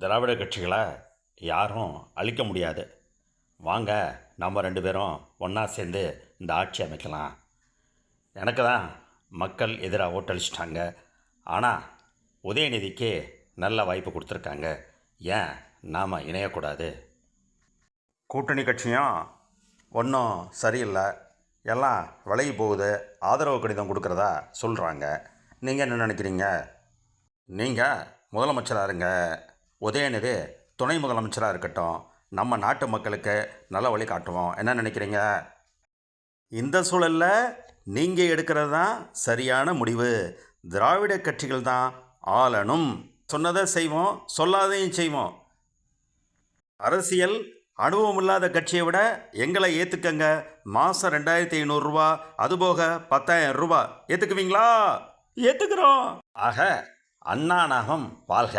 திராவிட கட்சிகளை யாரும் அழிக்க முடியாது. வாங்க, நம்ம 2 பேரும் ஒன்றா சேர்ந்து இந்த ஆட்சி அமைக்கலாம். எனக்கு தான் மக்கள் எதிராக ஓட்டளிச்சிட்டாங்க. ஆனால் உதயநிதிக்கு நல்ல வாய்ப்பு கொடுத்துருக்காங்க. ஏன் நாம் இணையக்கூடாது? கூட்டணி கட்சியும் ஒன்றும் சரியில்லை, எல்லாம் விலகி போகுது, ஆதரவு கடிதம் கொடுக்குறதா சொல்கிறாங்க. நீங்கள் என்ன நினைக்கிறீங்க? நீங்கள் முதலமைச்சராக இருங்க, உதயநிதி துணை முதலமைச்சராக இருக்கட்டும். நம்ம நாட்டு மக்களுக்கு நல்ல வழி காட்டுவோம். என்ன நினைக்கிறீங்க? இந்த சூழலில் நீங்கள் எடுக்கிறது தான் சரியான முடிவு. திராவிட கட்சிகள் தான் ஆளணும். சொன்னதை செய்வோம், சொல்லாதையும் செய்வோம். அரசியல் அனுபவம் இல்லாத கட்சியை விட எங்களை ஏற்றுக்கங்க. மாதம் 2500 ரூபா, அதுபோக 10,000 ரூபா. ஏற்றுக்குவீங்களா? ஏற்றுக்கிறோம். ஆக அண்ணா நாகம் வாழ்க.